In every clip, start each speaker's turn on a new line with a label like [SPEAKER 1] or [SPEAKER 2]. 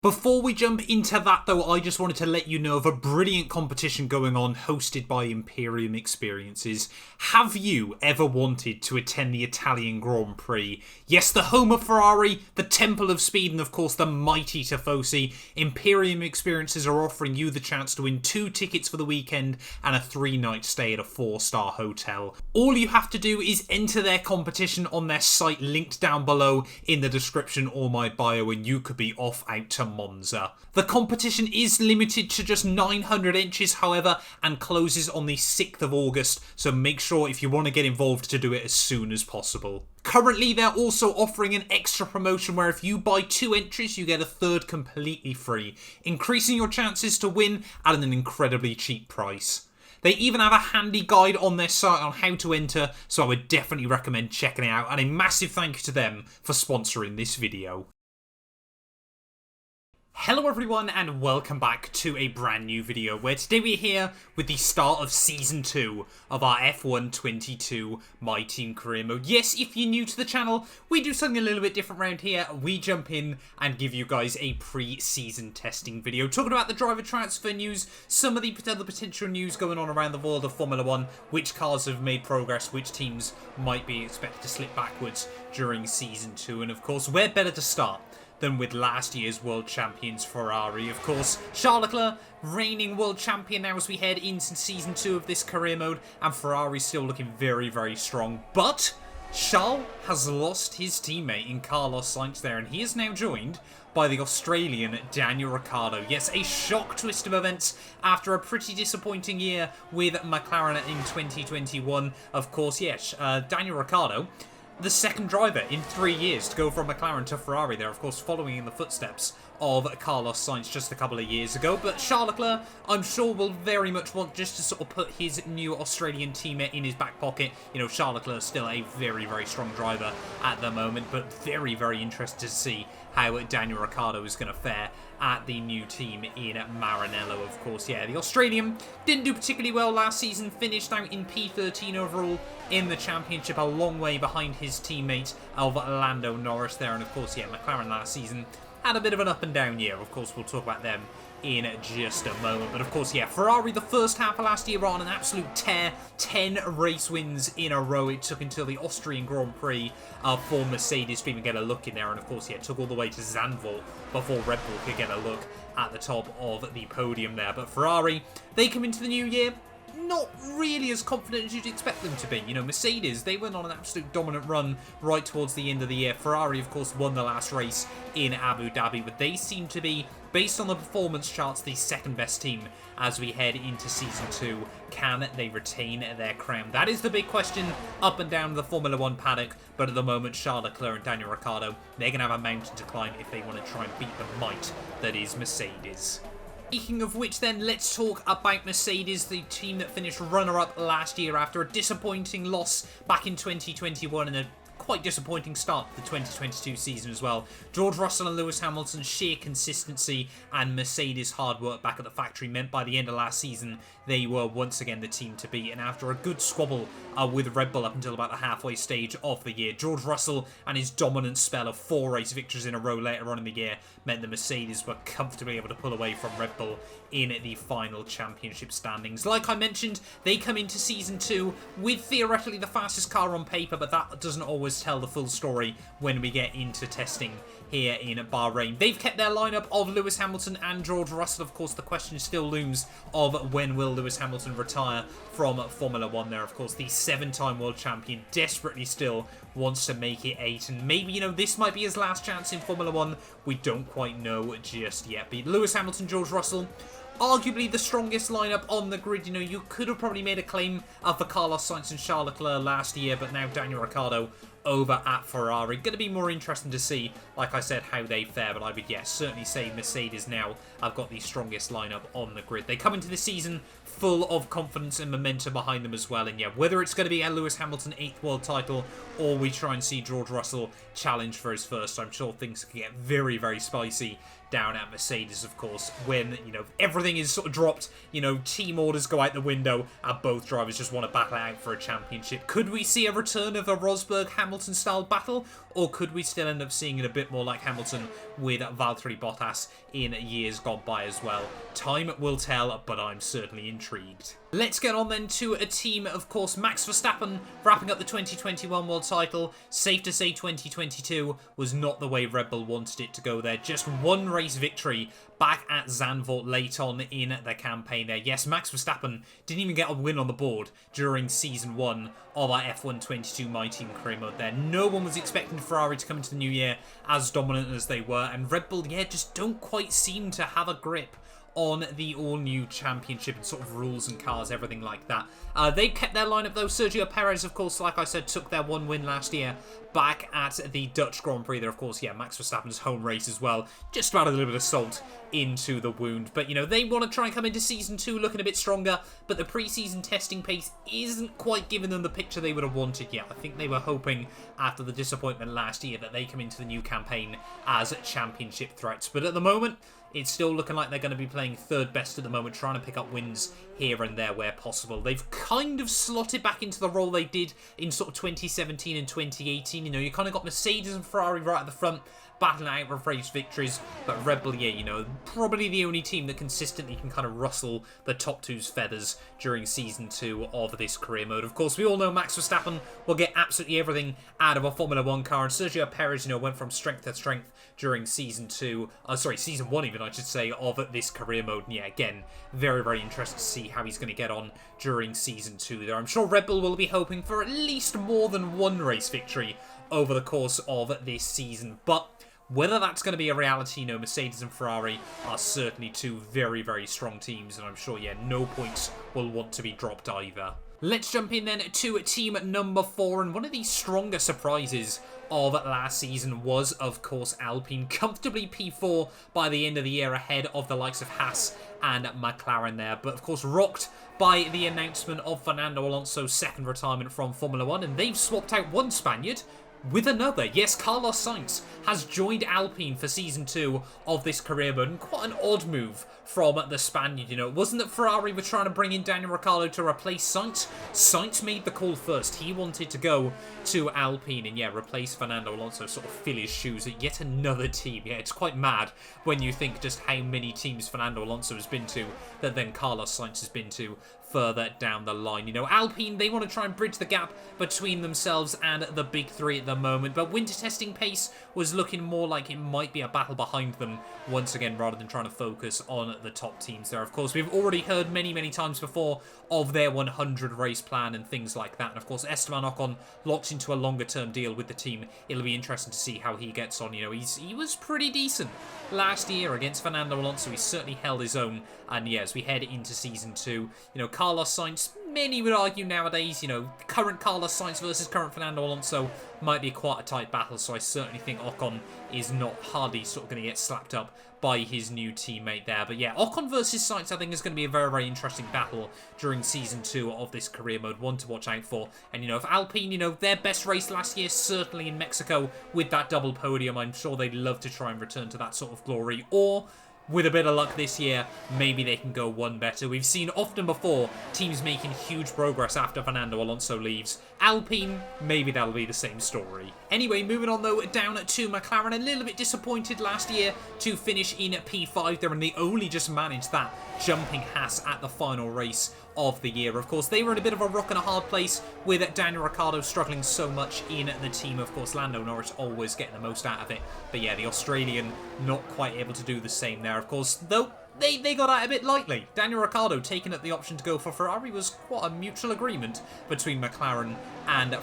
[SPEAKER 1] Before we jump into that though, I just wanted to let you know of a brilliant competition going on hosted by Imperium Experiences. Have you ever wanted to attend the Italian Grand Prix? Yes, the home of Ferrari, the Temple of Speed, and of course the mighty Tifosi. Imperium Experiences are offering you the chance to win 2 tickets for the weekend and a 3-night stay at a 4-star hotel. All you have to do is enter their competition on their site linked down below in the description or my bio, and you could be off out to Monza. The competition is limited to just 900 entries, however, and closes on the 6th of August, so make sure if you want to get involved to do it as soon as possible. Currently, they're also offering an extra promotion where if you buy 2 entries, you get a 3rd completely free, increasing your chances to win at an incredibly cheap price. They even have a handy guide on their site on how to enter, so I would definitely recommend checking it out, and a massive thank you to them for sponsoring this video. Hello everyone and welcome back to a brand new video where today we're here with the start of Season 2 of our F1 22 My Team Career Mode. Yes, if you're new to the channel, we do something a little bit different around here. We jump in and give you guys a pre-season testing video, talking about the driver transfer news, some of the other potential news going on around the world of Formula 1, which cars have made progress, which teams might be expected to slip backwards during Season 2, and of course, where better to start than with last year's world champions Ferrari. Of course, Charles Leclerc, reigning world champion now as we head into Season 2 of this career mode, and Ferrari's still looking very, very strong. But Charles has lost his teammate in Carlos Sainz there, and he is now joined by the Australian Daniel Ricciardo. Yes, a shock twist of events after a pretty disappointing year with McLaren in 2021. Of course, yes, Daniel Ricciardo, the second driver in 3 years to go from McLaren to Ferrari there, of course, following in the footsteps of Carlos Sainz just a couple of years ago. But Charles Leclerc, I'm sure, will very much want just to sort of put his new Australian teammate in his back pocket. You know, Charles Leclerc is still a very, very strong driver at the moment, but very, very interested to see how Daniel Ricciardo is going to fare at the new team in Maranello, of course. Yeah, the Australian didn't do particularly well last season, finished out in P13 overall in the championship, a long way behind his teammate Lando Norris there. And of course, yeah, McLaren last season had a bit of an up and down year. Of course, we'll talk about them in just a moment. But of course, yeah, Ferrari the first half of last year were on an absolute tear. 10 race wins in a row. It took until the Austrian Grand Prix for Mercedes to even get a look in there. And of course, yeah, it took all the way to Zandvoort before Red Bull could get a look at the top of the podium there. But Ferrari, they come into the new year not really as confident as you'd expect them to be. You know, Mercedes, they went on an absolute dominant run right towards the end of the year. Ferrari, of course, won the last race in Abu Dhabi, but they seem to be, based on the performance charts, the second best team as we head into Season 2. Can they retain their crown? That is the big question up and down the Formula 1 paddock, but at the moment, Charles Leclerc and Daniel Ricciardo, they're going to have a mountain to climb if they want to try and beat the might that is Mercedes. Speaking of which then, let's talk about Mercedes, the team that finished runner-up last year after a disappointing loss back in 2021 and a quite disappointing start to the 2022 season as well. George Russell and Lewis Hamilton's sheer consistency and Mercedes' hard work back at the factory meant by the end of last season they were once again the team to beat. And after a good squabble with Red Bull up until about the halfway stage of the year, George Russell and his dominant spell of 4 race victories in a row later on in the year meant the Mercedes were comfortably able to pull away from Red Bull in the final championship standings. Like I mentioned, they come into Season 2 with theoretically the fastest car on paper, but that doesn't always tell the full story when we get into testing here in Bahrain. They've kept their lineup of Lewis Hamilton and George Russell. Of course, the question still looms of when will Lewis Hamilton retire from Formula 1 there. Of course, the 7-time world champion desperately still wants to make it 8, and maybe, you know, this might be his last chance in Formula 1. We don't quite know just yet. But Lewis Hamilton, George Russell, arguably the strongest lineup on the grid. You know, you could have probably made a claim for Carlos Sainz and Charles Leclerc last year, but now Daniel Ricciardo over at Ferrari. Going to be more interesting to see, like I said, how they fare, but I would, yes, certainly say Mercedes now have got the strongest lineup on the grid. They come into the season full of confidence and momentum behind them as well, and yeah, whether it's going to be a Lewis Hamilton 8th world title or we try and see George Russell challenge for his first, I'm sure things can get very, very spicy down at Mercedes, of course, when, you know, everything is sort of dropped, you know, team orders go out the window, and both drivers just want to battle it out for a championship. Could we see a return of a Rosberg-Hamilton-style battle, or could we still end up seeing it a bit more like Hamilton with Valtteri Bottas in years gone by as well? Time will tell, but I'm certainly intrigued. Let's get on then to a team, of course, Max Verstappen wrapping up the 2021 world title. Safe to say 2022 was not the way Red Bull wanted it to go there. Just one race victory back at Zandvoort late on in the campaign there. Yes, Max Verstappen didn't even get a win on the board during Season 1 of our F1 22 My Team career mode there. No one was expecting Ferrari to come into the new year as dominant as they were, and Red Bull, yeah, just don't quite seem to have a grip on the all-new championship and sort of rules and cars, everything like that. They kept their lineup though. Sergio Perez, of course, like I said, took their one win last year back at the Dutch Grand Prix there. Of course, yeah, Max Verstappen's home race as well. Just about a little bit of salt into the wound. But, you know, they want to try and come into Season 2 looking a bit stronger, but the pre-season testing pace isn't quite giving them the picture they would have wanted yet. I think they were hoping, after the disappointment last year, that they come into the new campaign as championship threats. But at the moment, it's still looking like they're going to be playing third best at the moment, trying to pick up wins here and there where possible. They've kind of slotted back into the role they did in sort of 2017 and 2018. You know, you kind of got Mercedes and Ferrari right at the front, battling out for race victories, but Red Bull, yeah, you know, probably the only team that consistently can kind of rustle the top two's feathers during Season 2 of this career mode. Of course, we all know Max Verstappen will get absolutely everything out of a Formula 1 car, and Sergio Perez, you know, went from strength to strength during Season 1 even, I should say, of this career mode. And yeah, again, very, very interested to see how he's going to get on during Season 2 there. I'm sure Red Bull will be hoping for at least more than one race victory over the course of this season, but whether that's going to be a reality, you know, Mercedes and Ferrari are certainly two very, very strong teams, and I'm sure, yeah, no points will want to be dropped either. Let's jump in then to team number 4, and one of the stronger surprises of last season was, of course, Alpine, comfortably P4 by the end of the year, ahead of the likes of Haas and McLaren there, but of course rocked by the announcement of Fernando Alonso's second retirement from Formula 1, and they've swapped out one Spaniard with another. Yes, Carlos Sainz has joined Alpine for Season 2 of this career mode, and quite an odd move from the Spaniard. You know, it wasn't that Ferrari were trying to bring in Daniel Ricciardo to replace Sainz. Sainz made the call first. He wanted to go to Alpine and, yeah, replace Fernando Alonso, sort of fill his shoes at yet another team. Yeah, it's quite mad when you think just how many teams Fernando Alonso has been to that then Carlos Sainz has been to further down the line. You know, Alpine, they want to try and bridge the gap between themselves and the big three at the moment, but winter testing pace was looking more like it might be a battle behind them once again, rather than trying to focus on the top teams there. Of course, we've already heard many, many times before of their 100 race plan and things like that, and of course Esteban Ocon locked into a longer term deal with the team. It'll be interesting to see how he gets on. You know, he was pretty decent last year against Fernando Alonso. He certainly held his own, and yeah, as we head into Season 2, you know, Carlos Sainz, many would argue nowadays, you know, current Carlos Sainz versus current Fernando Alonso might be quite a tight battle, so I certainly think Ocon is not hardly sort of going to get slapped up by his new teammate there. But yeah, Ocon versus Sainz I think is going to be a very, very interesting battle during Season 2 of this career mode, one to watch out for. And, you know, if Alpine, you know, their best race last year, certainly in Mexico with that double podium, I'm sure they'd love to try and return to that sort of glory, or with a bit of luck this year, maybe they can go one better. We've seen often before teams making huge progress after Fernando Alonso leaves. Alpine, maybe that'll be the same story. Anyway, moving on though down to McLaren, a little bit disappointed last year to finish in P5 there, and they only just managed that, jumping Haas at the final race of the year. Of course, they were in a bit of a rock and a hard place with Daniel Ricciardo struggling so much in the team. Of course, Lando Norris always getting the most out of it. But yeah, the Australian not quite able to do the same there. Of course, though, they got out a bit lightly. Daniel Ricciardo taking up the option to go for Ferrari was quite a mutual agreement between McLaren and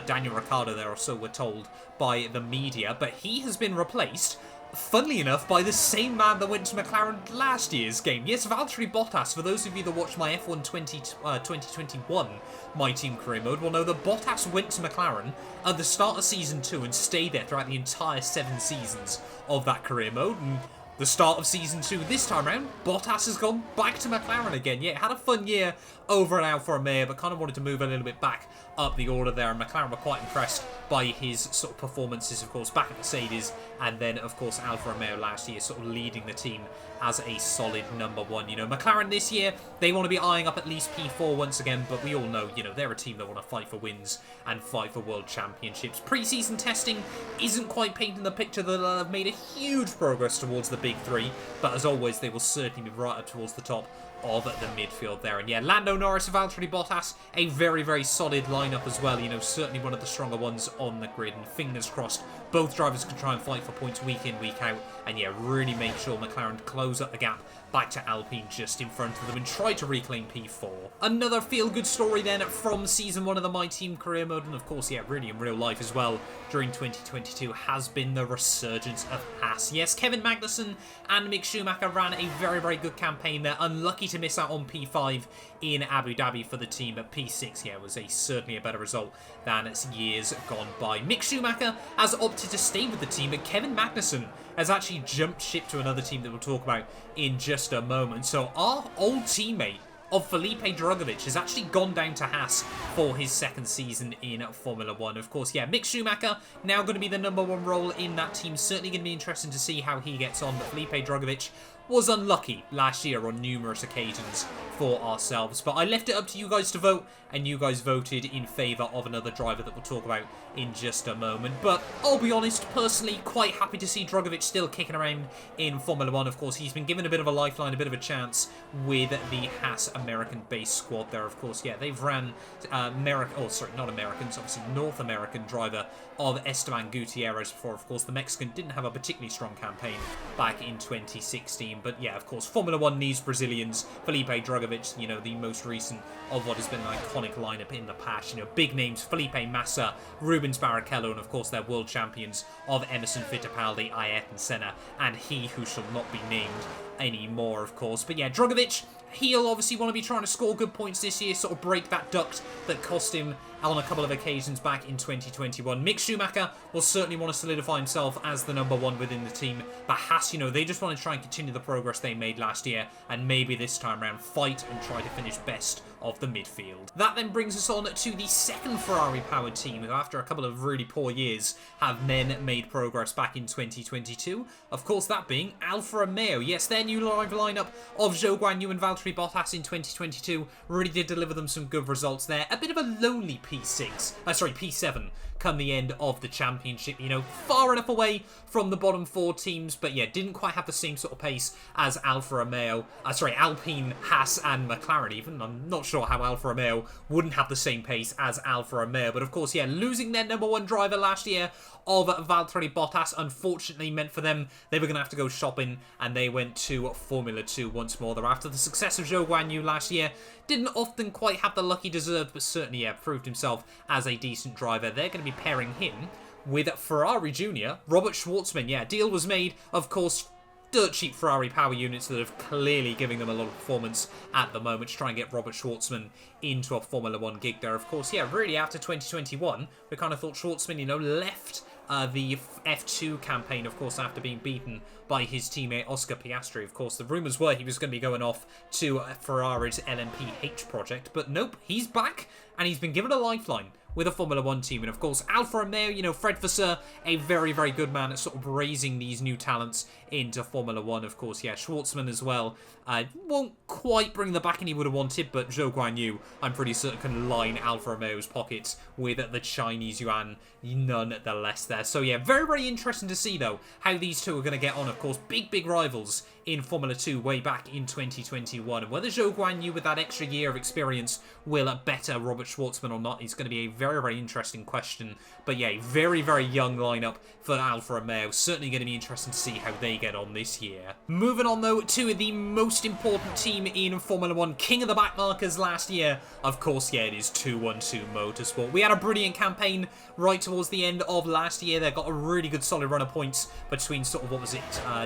[SPEAKER 1] Daniel Ricciardo there, or so we're told by the media. But he has been replaced, funnily enough, by the same man that went to McLaren last year's game. Yes, Valtteri Bottas. For those of you that watched my F1 2021 My Team career mode will know that Bottas went to McLaren at the start of Season 2 and stayed there throughout the entire 7 seasons of that career mode. And the start of Season 2 this time around, Bottas has gone back to McLaren again. Yeah, had a fun year over at Alfa Romeo, but kind of wanted to move a little bit back up the order there, and McLaren were quite impressed by his sort of performances, of course, back at Mercedes, and then, of course, Alfa Romeo last year sort of leading the team as a solid #1. You know, McLaren this year, they want to be eyeing up at least P4 once again, but we all know, you know, they're a team that want to fight for wins and fight for world championships. Pre-season testing isn't quite painting the picture that have made a huge progress towards the big three, but as always, they will certainly be right up towards the top of the midfield there. And yeah, Lando Norris and Valtteri Bottas, a very, very solid lineup as well. You know, certainly one of the stronger ones on the grid. And fingers crossed, both drivers can try and fight for points week in, week out. And yeah, really make sure McLaren close up the gap back to Alpine just in front of them and try to reclaim P4. Another feel-good story then from Season 1 of the My Team Career Mode, and of course, yeah, really in real life as well, during 2022, has been the resurgence of Haas. Yes, Kevin Magnussen and Mick Schumacher ran a very, very good campaign there. Unlucky to miss out on P5 in Abu Dhabi for the team, but P6, yeah, was certainly a better result than years gone by. Mick Schumacher has opted to stay with the team, but Kevin Magnussen has actually jumped ship to another team that we'll talk about in just a moment. So our old teammate of Felipe Drugovich has actually gone down to Haas for his second season in Formula 1. Of course, yeah, Mick Schumacher now going to be the #1 role in that team. Certainly going to be interesting to see how he gets on, but Felipe Drugovich was unlucky last year on numerous occasions for ourselves. But I left it up to you guys to vote, and you guys voted in favour of another driver that we'll talk about in just a moment. But I'll be honest, personally, quite happy to see Drugovich still kicking around in Formula 1. Of course, he's been given a bit of a lifeline, a bit of a chance with the Haas American-based squad there. Of course, yeah, they've ran not Americans, obviously North American driver of Esteban Gutierrez before. Of course, the Mexican didn't have a particularly strong campaign back in 2016. But yeah, of course, Formula 1 needs Brazilians. Felipe Drugovich, you know, the most recent of what has been an iconic lineup in the past. You know, big names, Felipe Massa, Rubens Barrichello, and of course their world champions of Emerson Fittipaldi, Ayrton Senna, and he who shall not be named anymore, of course. But yeah, Drugovich, he'll obviously want to be trying to score good points this year, sort of break that duct that cost him on a couple of occasions back in 2021. Mick Schumacher will certainly want to solidify himself as the #1 within the team. But Haas, you know, they just want to try and continue the progress they made last year, and maybe this time around fight and try to finish best of the midfield. That then brings us on to the second Ferrari-powered team, who after a couple of really poor years have then made progress back in 2022. Of course, that being Alfa Romeo. Yes, their new live lineup of Zhou Guanyu and Valtteri Bottas in 2022 really did deliver them some good results there. A bit of a lonely P7 come the end of the championship, you know, far enough away from the bottom 4 teams, but yeah, didn't quite have the same sort of pace as Alpine, Haas and McLaren even. I'm not sure how Alfa Romeo wouldn't have the same pace as Alfa Romeo, but of course, yeah, losing their #1 driver last year of Valtteri Bottas unfortunately meant for them they were going to have to go shopping, and they went to Formula 2 once more. They're after the success of Zhou Guanyu last year. Didn't often quite have the luck he deserved, but certainly, yeah, proved himself as a decent driver. They're going to be pairing him with Ferrari Jr., Robert Schwartzman. Yeah, deal was made, of course, dirt cheap Ferrari power units that have clearly giving them a lot of performance at the moment to try and get Robert Schwartzman into a Formula 1 gig there. Of course, yeah, really after 2021, we kind of thought Schwartzman, you know, left the F2 campaign, of course, after being beaten by his teammate Oscar Piastri. Of course, the rumours were he was going to be going off to Ferrari's LMP8 project, but nope, he's back, and he's been given a lifeline with a Formula 1 team. And of course, Alfa Romeo, you know, Fred Vasseur, a very, very good man at sort of raising these new talents into Formula 1. Of course, yeah, Schwartzman as well. Won't quite bring the backing he would have wanted, but Zhou Guanyu, I'm pretty certain, can line Alfa Romeo's pockets with the Chinese yuan nonetheless there. So yeah, very, very interesting to see, though, how these two are going to get on. Of course, big, big rivals in Formula 2 way back in 2021. And whether Zhou Guanyu, with that extra year of experience, will better Robert Schwartzman or not is going to be a very, very interesting question. But yeah, very, very young lineup for Alfa Romeo. Certainly going to be interesting to see how they get on this year. Moving on, though, to the most important team in Formula 1, king of the backmarkers last year. Of course, yeah, it is 212 Motorsport. We had a brilliant campaign right towards the end of last year. They got a really good solid run of points between sort of, what was it,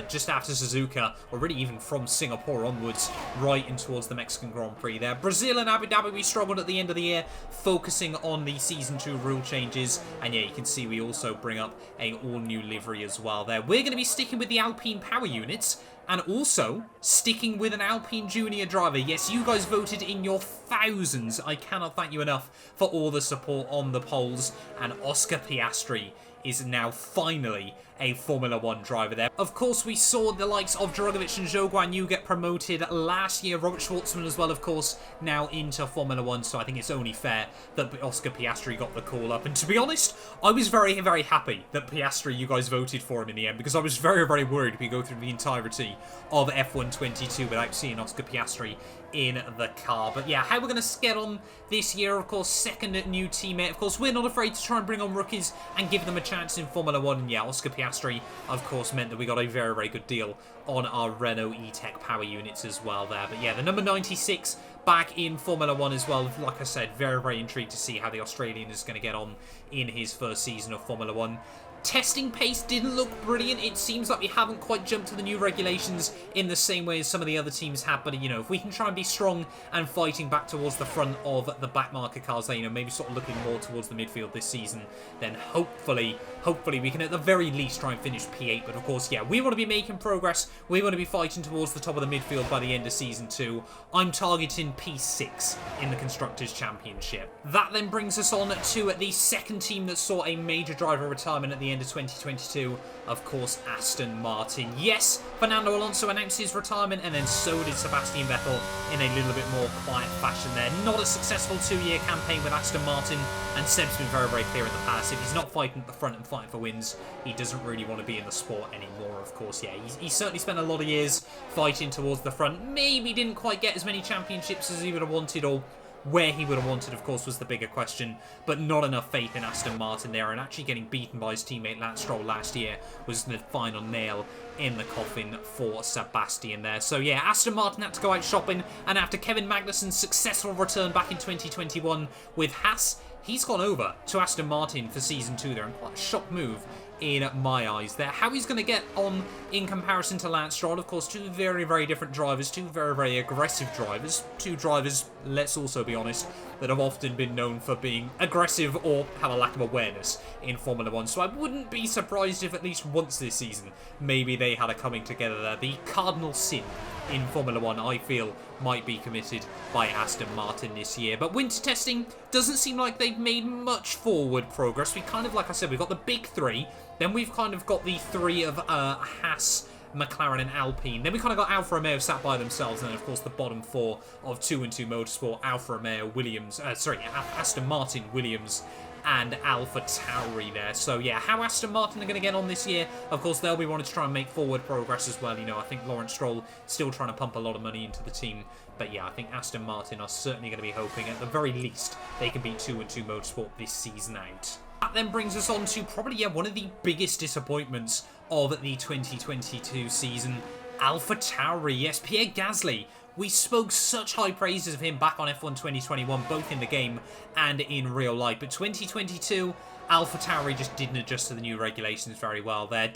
[SPEAKER 1] just after Suzuka, or really even from Singapore onwards, right in towards the Mexican Grand Prix there. Brazil and Abu Dhabi, we struggled at the end of the year, focusing on the Season 2 rule changes. And yeah, you can see we also bring up a all-new livery as well there. We're going to be sticking with the Alpine power units, And also, sticking with an Alpine Junior driver. Yes, you guys voted in your thousands. I cannot thank you enough for all the support on the polls. And Oscar Piastri is now finally a Formula 1 driver there. Of course, we saw the likes of Drogovic and Zhou Guanyu get promoted last year. Robert Schwartzman as well, of course, now into Formula 1. So I think it's only fair that Oscar Piastri got the call up. And to be honest, I was very, very happy that Piastri, you guys voted for him in the end, because I was very, very worried if we go through the entirety of F1 22 without seeing Oscar Piastri in the car. But yeah, how we're going to get on this year, of course, second new teammate. Of course, we're not afraid to try and bring on rookies and give them a chance in Formula 1. And yeah, Oscar Piastri, of course, meant that we got a very, very good deal on our Renault E-Tech power units as well there. But yeah, the number 96 back in Formula 1 as well. Like I said, very, very intrigued to see how the Australian is going to get on in his first season of Formula 1. Testing pace didn't look brilliant. It seems like we haven't quite jumped to the new regulations in the same way as some of the other teams have. But, you know, if we can try and be strong and fighting back towards the front of the back marker cars there, you know, maybe sort of looking more towards the midfield this season, then hopefully we can at the very least try and finish P8. But, of course, yeah, we want to be making progress. We want to be fighting towards the top of the midfield by the end of Season 2. I'm targeting P6 in the Constructors' Championship. That then brings us on to the second team that saw a major driver retirement at the end of 2022, of course, Aston Martin. Yes, Fernando Alonso announced his retirement, and then so did Sebastian Vettel in a little bit more quiet fashion there. Not a successful 2-year campaign with Aston Martin, and Seb's been very, very clear in the past. If he's not fighting at the front and fighting for wins, he doesn't really want to be in the sport anymore, of course. Yeah, he certainly spent a lot of years fighting towards the front. Maybe didn't quite get as many championships as he would have wanted, or where he would have wanted, of course, was the bigger question, but not enough faith in Aston Martin there, and actually getting beaten by his teammate Lance Stroll last year was the final nail in the coffin for Sebastian there. So yeah, Aston Martin had to go out shopping, and after Kevin Magnussen's successful return back in 2021 with Haas, he's gone over to Aston Martin for Season 2 there, and quite a shock move in my eyes there. How he's going to get on in comparison to Lance Stroll, of course, two very, very different drivers, two very, very aggressive drivers, two drivers, let's also be honest, that have often been known for being aggressive or have a lack of awareness in Formula 1. So I wouldn't be surprised if at least once this season, maybe they had a coming together there. The cardinal sin in Formula 1, I feel, might be committed by Aston Martin this year. But winter testing doesn't seem like they've made much forward progress. We kind of, like I said, we've got the big three. Then we've kind of got the three of Haas, McLaren and Alpine. Then we kind of got Alfa Romeo sat by themselves. And then, of course, the bottom four of 2-2 Motorsport, Alfa Romeo, Williams, Aston Martin, Williams, and Alpha Tauri there. So yeah, how Aston Martin are going to get on this year, of course they'll be wanting to try and make forward progress as well. You know, I think Lawrence Stroll still trying to pump a lot of money into the team, but yeah, I think Aston Martin are certainly going to be hoping at the very least they can beat 2-2 Motorsport this season out. That then brings us on to probably one of the biggest disappointments of the 2022 season, Alpha Tauri. Yes, Pierre Gasly. We spoke such high praises of him back on F1 2021, both in the game and in real life. But 2022, Alpha Tauri just didn't adjust to the new regulations very well there.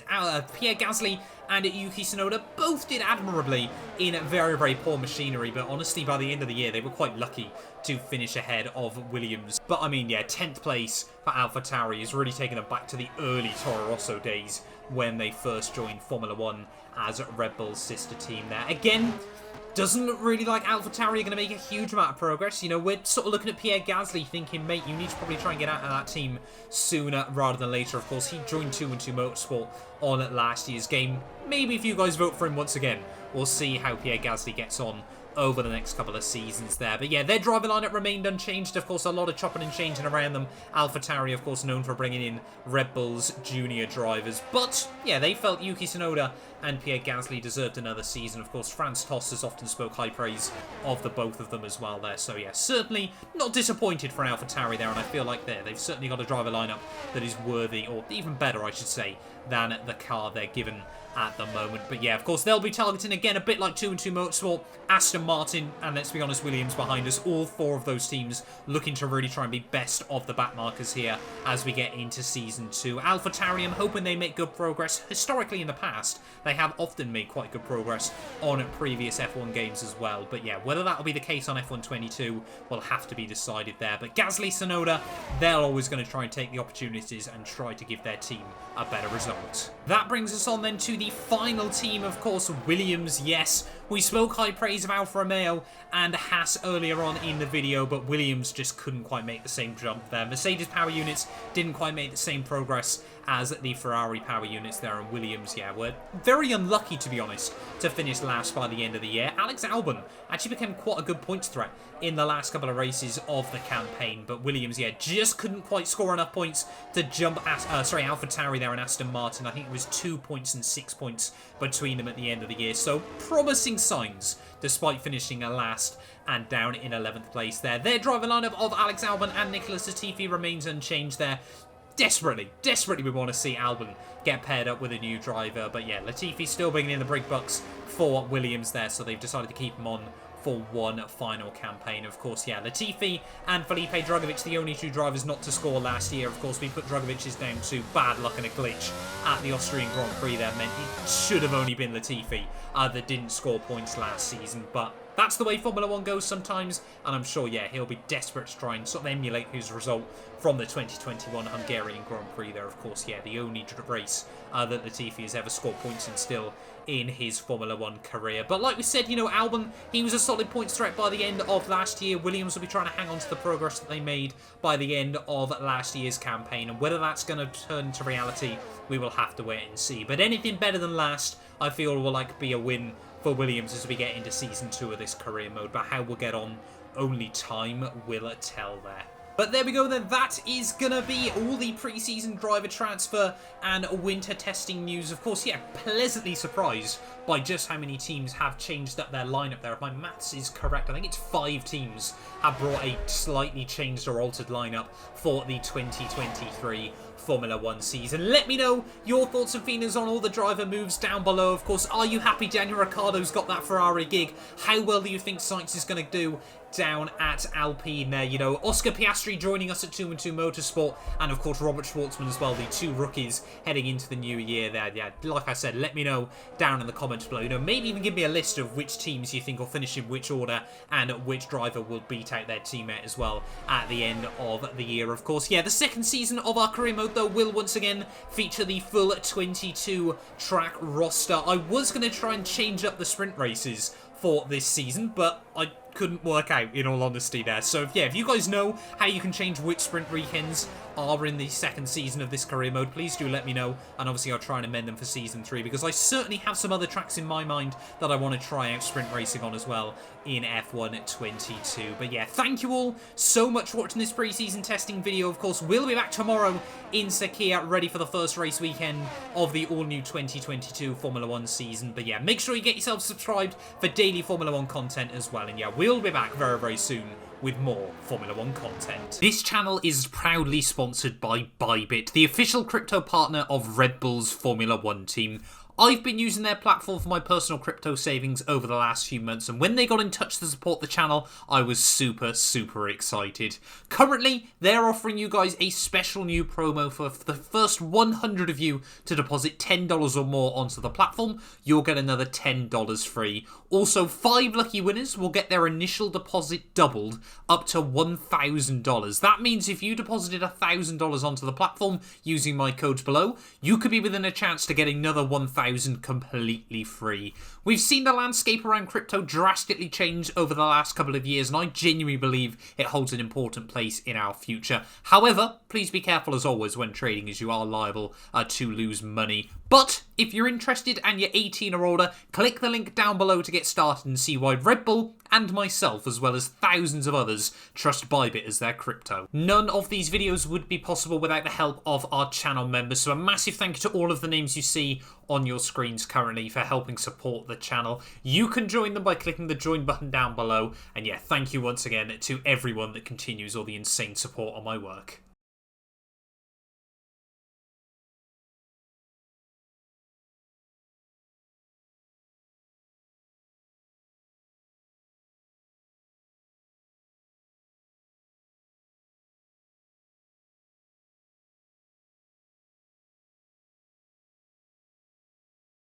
[SPEAKER 1] Pierre Gasly and Yuki Tsunoda both did admirably in very, very poor machinery. But honestly, by the end of the year, they were quite lucky to finish ahead of Williams. But I mean, yeah, 10th place for Alpha Tauri is really taking them back to the early Toro Rosso days when they first joined Formula 1 as Red Bull's sister team there. Again, doesn't look really like Alpha Tauri are going to make a huge amount of progress. You know, we're sort of looking at Pierre Gasly thinking, mate, you need to probably try and get out of that team sooner rather than later. Of course, he joined 2-2 Motorsport on last year's game. Maybe if you guys vote for him once again, we'll see how Pierre Gasly gets on over the next couple of seasons there. But yeah, their driver lineup remained unchanged. Of course, a lot of chopping and changing around them. Alpha Tauri, of course, known for bringing in Red Bull's junior drivers. But yeah, they felt Yuki Tsunoda and Pierre Gasly deserved another season. Of course, Franz Tost has often spoke high praise of the both of them as well there. So yeah, certainly not disappointed for Alpha Tauri there, and I feel like they've certainly got a driver lineup that is worthy, or even better, I should say, than the car they're given at the moment. But yeah, of course, they'll be targeting, again, a bit like 2-2 Motorsport, Aston Martin, and let's be honest, Williams behind us. All four of those teams looking to really try and be best of the back markers here as we get into Season 2. Alpha Tauri, I'm hoping they make good progress. Historically, in the past, they they have often made quite good progress on previous F1 games as well. But yeah, whether that will be the case on F1 22 will have to be decided there. But Gasly, Tsunoda, they're always going to try and take the opportunities and try to give their team a better result. That brings us on then to the final team, of course, Williams. Yes, we spoke high praise of Alfa Romeo and Haas earlier on in the video, but Williams just couldn't quite make the same jump there. Mercedes power units didn't quite make the same progress as the Ferrari power units there, and Williams, yeah, were very unlucky, to be honest, to finish last by the end of the year. Alex Albon actually became quite a good points threat in the last couple of races of the campaign, but Williams, yeah, just couldn't quite score enough points to jump at, Alpha Tauri there and Aston Martin. I think it was 2 points and 6 points between them at the end of the year, so promising signs, despite finishing last and down in 11th place there. Their driver lineup of Alex Albon and Nicholas Latifi remains unchanged there. Desperately we want to see Albon get paired up with a new driver. But yeah, Latifi still bringing in the big bucks for Williams there, so they've decided to keep him on for one final campaign. Of course, yeah, Latifi and Felipe Drugovich, the only two drivers not to score last year. Of course, we put Drugovich's down to bad luck and a glitch at the Austrian Grand Prix there. Meant it should have only been Latifi that didn't score points last season, but that's the way Formula 1 goes sometimes, and I'm sure, yeah, he'll be desperate to try and sort of emulate his result from the 2021 Hungarian Grand Prix there. Of course, yeah, the only race that Latifi has ever scored points in still in his Formula 1 career. But like we said, you know, Albon, he was a solid points threat by the end of last year. Williams will be trying to hang on to the progress that they made by the end of last year's campaign, and whether that's going to turn to reality, we will have to wait and see. But anything better than last, I feel, will be a win for Williams as we get into Season 2 of this career mode. But how we'll get on, only time will tell there. But there we go then, that is going to be all the pre-season driver transfer and winter testing news. Of course, yeah, pleasantly surprised by just how many teams have changed up their lineup there. If my maths is correct, I think it's 5 teams have brought a slightly changed or altered lineup for the 2023 Formula 1 season. Let me know your thoughts and feelings on all the driver moves down below. Of course, are you happy Daniel Ricciardo's got that Ferrari gig? How well do you think Sainz is going to do down at Alpine there? You know, Oscar Piastri joining us at 2&2 Motorsport, and of course Robert Schwartzman as well, the 2 rookies heading into the new year there. Yeah, like I said, let me know down in the comments below. You know, maybe even give me a list of which teams you think will finish in which order and which driver will beat out their teammate as well at the end of the year. Of course, yeah, the second season of our career mode though will once again feature the full 22 track roster. I was going to try and change up the sprint races for this season, but I couldn't work out, in all honesty there. So yeah, if you guys know how you can change which sprint weekends are in the second season of this career mode, please do let me know, and obviously I'll try and amend them for Season 3, because I certainly have some other tracks in my mind that I want to try out sprint racing on as well in F1 22. But yeah, thank you all so much for watching this pre-season testing video. Of course, we'll be back tomorrow in Sakhir, ready for the first race weekend of the all-new 2022 Formula 1 season. But yeah, make sure you get yourself subscribed for daily Formula 1 content as well, and yeah, we'll be back very, very soon with more Formula 1 content. This channel is proudly sponsored by Bybit, the official crypto partner of Red Bull's Formula 1 team. I've been using their platform for my personal crypto savings over the last few months, and when they got in touch to support the channel, I was super excited. Currently, they're offering you guys a special new promo for the first 100 of you to deposit $10 or more onto the platform. You'll get another $10 free. Also, 5 lucky winners will get their initial deposit doubled up to $1,000. That means if you deposited $1,000 onto the platform using my codes below, you could be within a chance to get another $1,000 completely free. We've seen the landscape around crypto drastically change over the last couple of years, and I genuinely believe it holds an important place in our future. However, please be careful as always when trading, as you are liable to lose money. But if you're interested and you're 18 or older, click the link down below to get started and see why Red Bull and myself, as well as thousands of others, trust Bybit as their crypto. None of these videos would be possible without the help of our channel members, so a massive thank you to all of the names you see on your screens currently for helping support the channel. You can join them by clicking the join button down below, and yeah, thank you once again to everyone that continues all the insane support on my work.